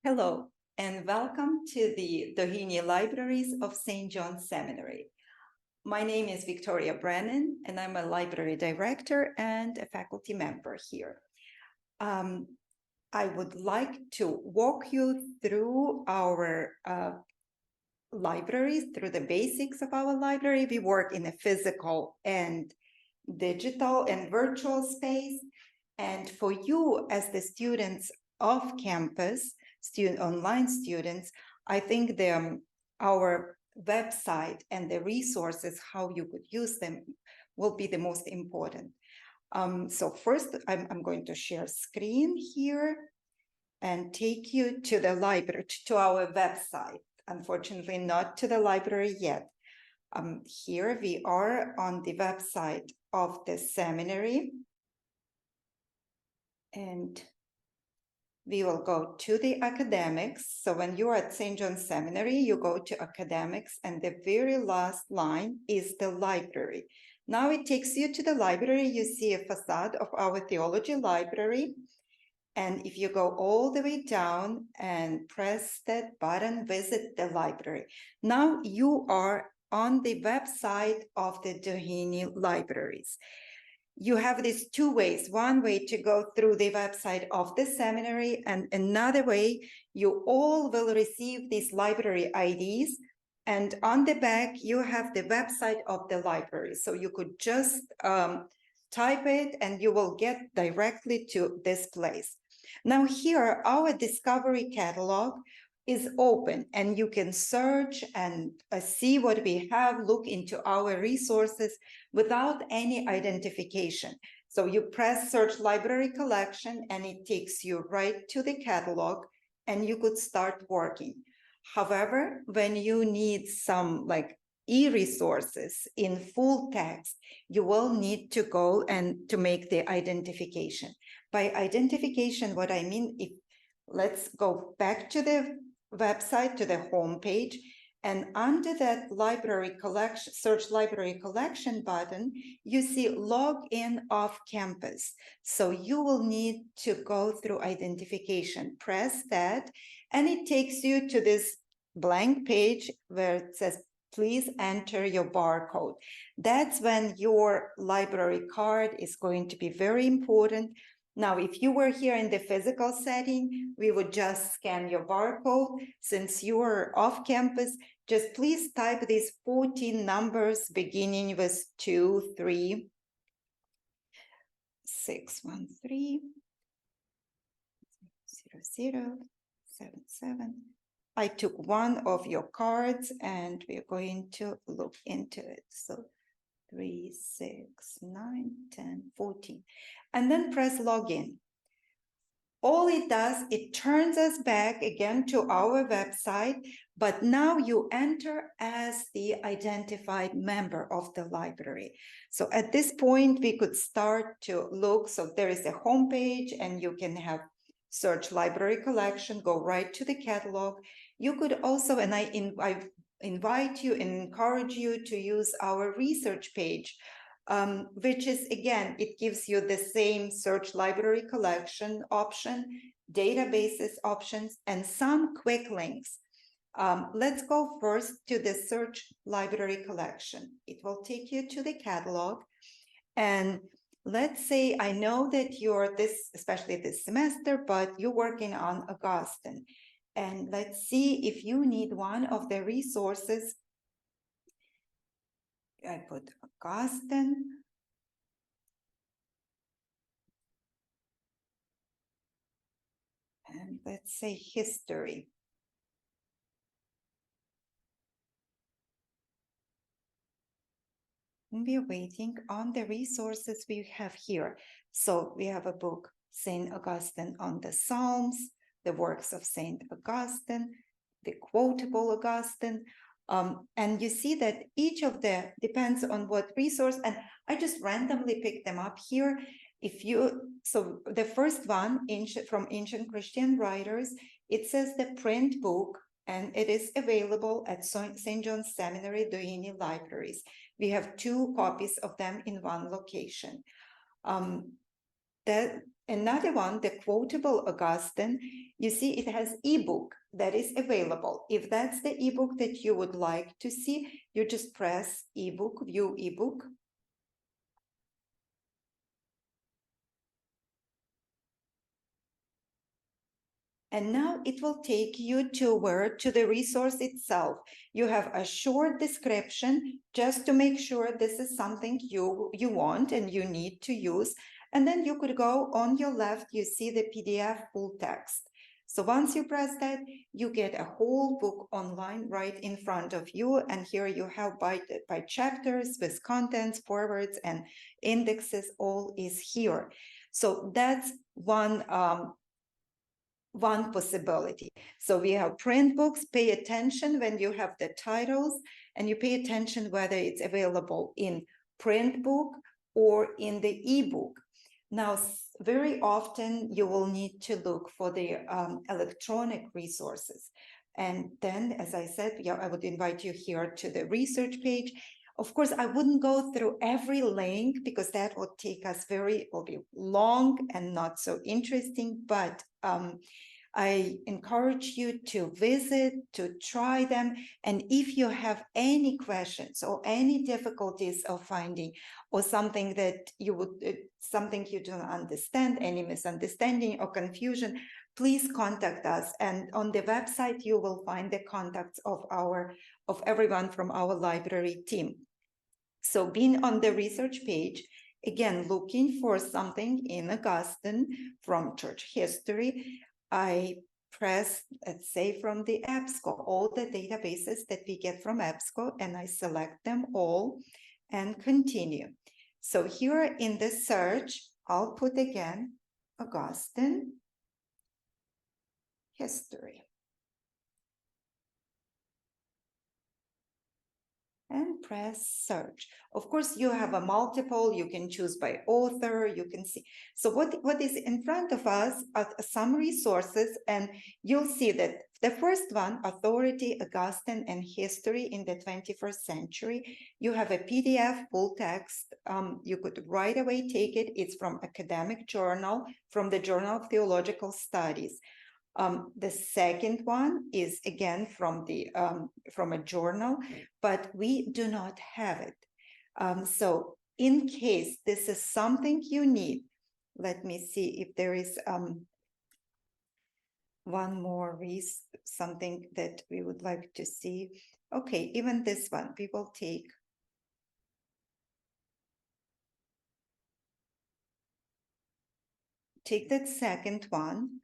Hello, and welcome to the Doheny Libraries of St. John's Seminary. My name is Victoria Brennan, and I'm a library director and a faculty member here. I would like to walk you through our libraries, through the basics of our library. We work in a physical and digital and virtual space. And for you as the students off campus, online students, I think our website and the resources, how you could use them, will be the most important. So first, I'm going to share screen here and take you to the library, to our website. Unfortunately, not to the library yet. Here we are on the website of the seminary. And we will go to the academics. So when you are at St. John's Seminary, you go to academics, and the very last line is the library. Now it takes you to the library. You see a facade of our theology library. And if you go all the way down and press that button, visit the library. Now you are on the website of the Doheny Libraries. You have these two ways. One way to go through the website of the seminary, and another way, you all will receive these library IDs. And on the back, you have the website of the library. So you could just type it and you will get directly to this place. Now here, our discovery catalog is open, and you can search and see what we have, look into our resources without any identification. So you press search library collection and it takes you right to the catalog, and you could start working. However, when you need some e-resources in full text, you will need to go and to make the identification. By identification, what I mean, let's go back to the website, to the home page, and under that library collection, search library collection button, you see log in off campus. So you will need to go through identification. Press that, and it takes you to this blank page where it says, please enter your barcode. That's when your library card is going to be very important. Now, if you were here in the physical setting, we would just scan your barcode. Since you are off campus, just please type these 14 numbers beginning with 23 613 0077. I took one of your cards and we're going to look into it. So 3, 6, 9, 10, 14. And then press login. All it does, it turns us back again to our website, but now you enter as the identified member of the library. So at this point, we could start to look. So there is a home page, and you can have search library collection, go right to the catalog. You could also, and I invite you and encourage you to use our research page, which is, again, it gives you the same search library collection option, databases options, and some quick links. Let's go first to the search library collection. It will take you to the catalog. And let's say, I know that you're especially this semester, but you're working on Augustine. And let's see if you need one of the resources. I put Augustine. And let's say history. And we're waiting on the resources we have here. So we have a book, St. Augustine on the Psalms, the works of St. Augustine, the quotable Augustine. And you see that each of them depends on what resource, and I just randomly picked them up here. So the first one, from Ancient Christian Writers, it says the print book, and it is available at St. John's Seminary Doheny Libraries. We have 2 copies of them in one location. that another one, the quotable Augustine, you see it has ebook that is available. If that's the ebook that you would like to see, you just press ebook, view ebook. And now it will take you to the resource itself. You have a short description just to make sure this is something you want and you need to use. And then you could go on your left, you see the PDF full text. So once you press that, you get a whole book online right in front of you. And here you have by chapters with contents, forwards, and indexes, all is here. So that's one possibility. So we have print books. Pay attention when you have the titles, and you pay attention whether it's available in print book or in the ebook. Now, very often you will need to look for the electronic resources. And then, as I said, yeah, I would invite you here to the research page. Of course, I wouldn't go through every link because that will take us will be long and not so interesting, but I encourage you to visit, to try them. And if you have any questions or any difficulties of finding or something that something you don't understand, any misunderstanding or confusion, please contact us. And on the website, you will find the contacts of everyone from our library team. So being on the research page, again, looking for something in Augustine from church history, I press, let's say, from the EBSCO, all the databases that we get from EBSCO, and I select them all and continue. So here in the search, I'll put again Augustine history. And press search. Of course, you have a multiple, you can choose by author, you can see. So what is in front of us are some resources, and you'll see that the first one, Authority, Augustine, and History in the 21st Century, you have a PDF full text. You could right away take it. It's from academic journal, from the Journal of Theological Studies. The second one is again from a journal, but we do not have it. So in case this is something you need, let me see if there is one more something that we would like to see. Okay, even this one, we will take that second one.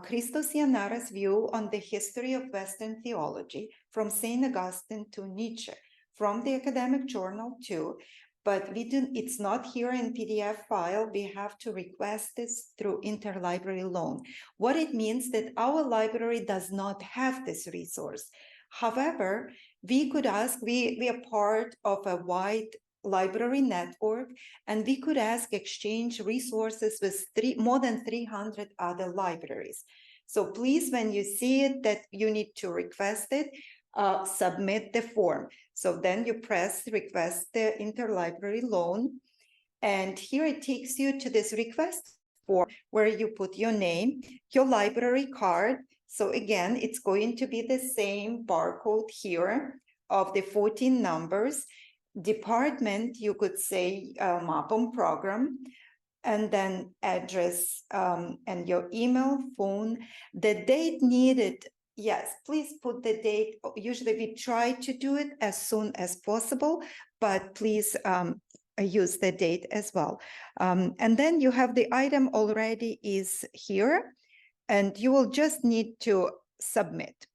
Christos Yanara's view on the history of Western theology from St. Augustine to Nietzsche, from the academic journal too, but it's not here in PDF file. We have to request this through interlibrary loan. What it means that our library does not have this resource. However, we could ask, we are part of a wide library network, and we could ask exchange resources with more than 300 other libraries. So please, when you see it that you need to request it, submit the form. So then you press request the interlibrary loan, and here it takes you to this request form where you put your name, your library card. So again, it's going to be the same barcode here of the 14 numbers. Department, you could say MAPOM program, and then address and your email, phone, the date needed. Yes, please put the date. Usually we try to do it as soon as possible, but please use the date as well. And then you have the item already is here, and you will just need to submit.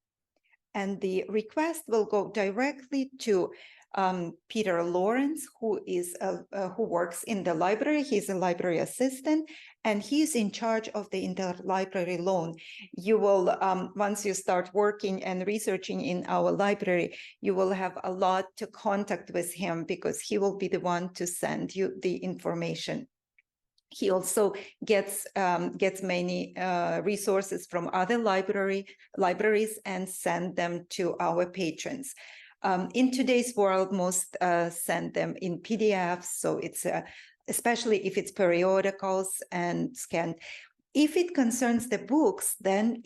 And the request will go directly to Peter Lawrence, who works in the library. He's a library assistant, and he's in charge of the interlibrary loan. You will, once you start working and researching in our library, you will have a lot to contact with him because he will be the one to send you the information. He also gets many resources from other libraries and send them to our patrons. In today's world, most send them in PDFs, so it's especially if it's periodicals and scanned. If it concerns the books, then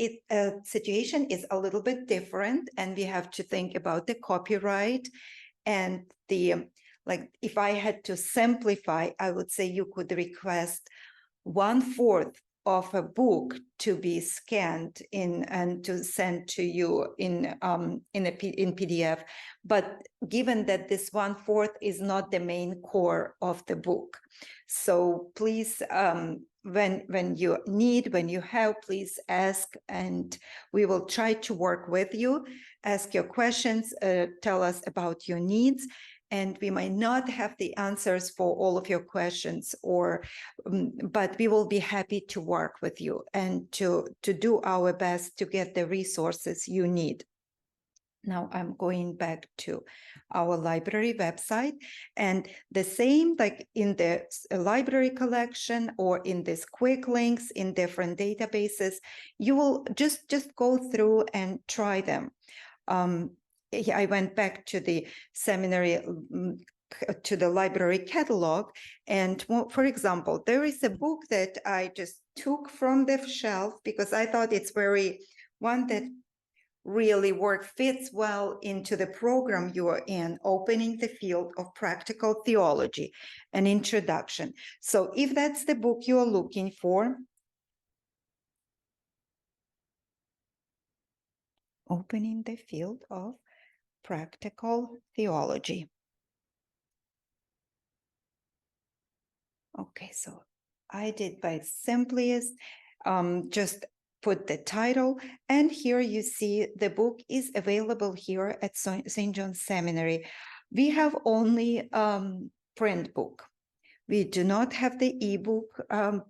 situation is a little bit different, and we have to think about the copyright and the, like, if I had to simplify, I would say you could request 1/4 of a book to be scanned in and to send to you in PDF. But given that this 1/4 is not the main core of the book, so please, when you have, please ask, and we will try to work with you. Ask your questions, tell us about your needs, and we might not have the answers for all of your questions, but we will be happy to work with you and to do our best to get the resources you need. Now I'm going back to our library website, and the same, like in the library collection or in these quick links in different databases, you will just go through and try them. I went back to the seminary, to the library catalog, and for example, there is a book that I just took from the shelf because I thought it's one that really fits well into the program you are in, Opening the Field of Practical Theology, an introduction. So if that's the book you're looking for, Opening the Field of Practical Theology. Okay, so I did by simplest, just put the title, and here you see the book is available here at St. John's Seminary. We have only print book. We do not have the ebook,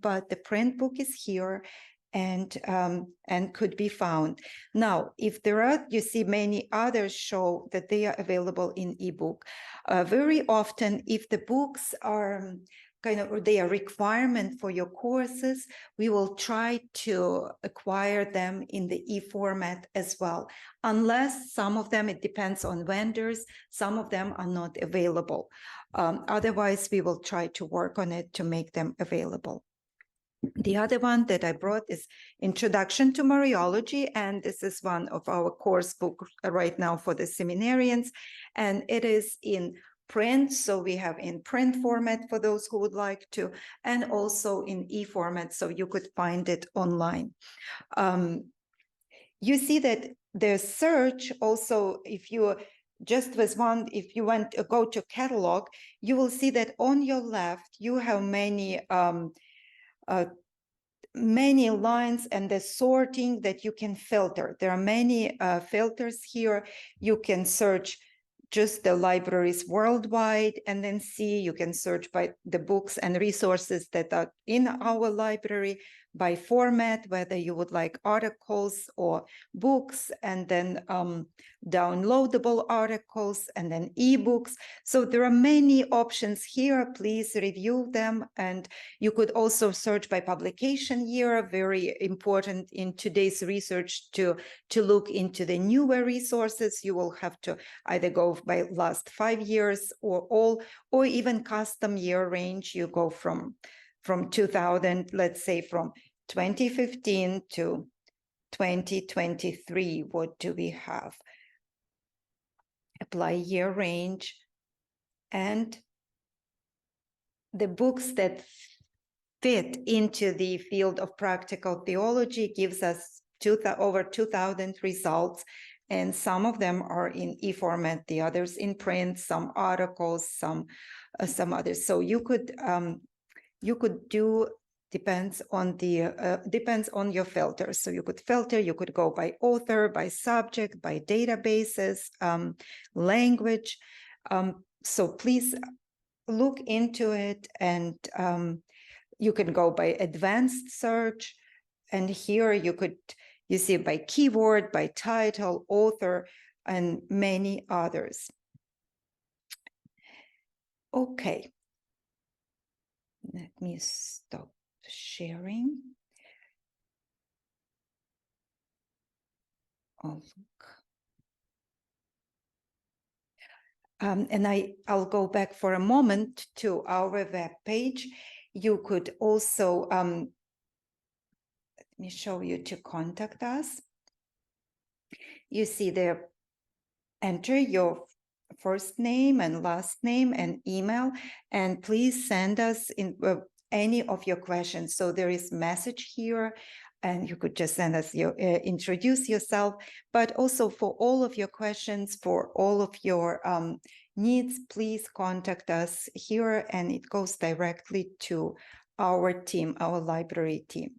but the print book is here and could be found. Now, if there are, you see many others show that they are available in ebook. Very often, if the books are they are requirement for your courses, we will try to acquire them in the e-format as well. Unless some of them, it depends on vendors, some of them are not available. Otherwise, we will try to work on it to make them available. The other one that I brought is Introduction to Mariology, and this is one of our course books right now for the seminarians, and it is in print, so we have in print format for those who would like to, and also in e-format, so you could find it online. You see that the search also, if you just with one, if you want to go to catalog, you will see that on your left, you have many lines and the sorting that you can filter. There are many filters here. You can search just the libraries worldwide, and then you can search by the books and resources that are in our library by format, whether you would like articles or books, and then downloadable articles, and then ebooks. So there are many options here. Please review them. And you could also search by publication year, very important in today's research to look into the newer resources. You will have to either go by last 5 years or even custom year range. You go from 2000, let's say from 2015 to 2023. What do we have? Apply year range, and the books that fit into the field of practical theology gives us over 2,000 results, and some of them are in e-format, the others in print, some articles, some others. So you could do, depends on your filter. So you could filter, you could go by author, by subject, by databases, language. So please look into it, and you can go by advanced search, and here you see by keyword, by title, author, and many others. Okay, let me stop sharing. Oh, look. And I'll go back for a moment to our web page. You could also, let me show you to contact us. You see there, enter your first name and last name and email, and please send us in any of your questions. So there is message here, and you could just send us your introduce yourself, but also for all of your questions, for all of your needs, please contact us here, and it goes directly to our team, our library team.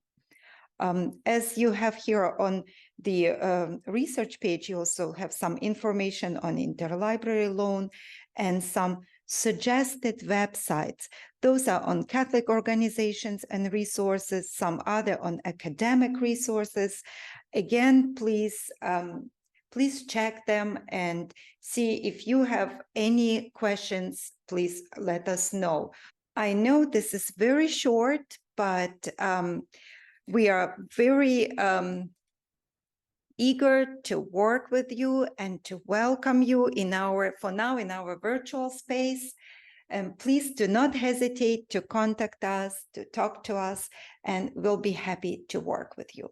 As you have here on the research page, you also have some information on interlibrary loan and some suggested websites. Those are on Catholic organizations and resources, some other on academic resources. Again, please check them and see if you have any questions, please let us know. I know this is very short, but we are very eager to work with you and to welcome you in our virtual space. And please do not hesitate to contact us, to talk to us, and we'll be happy to work with you.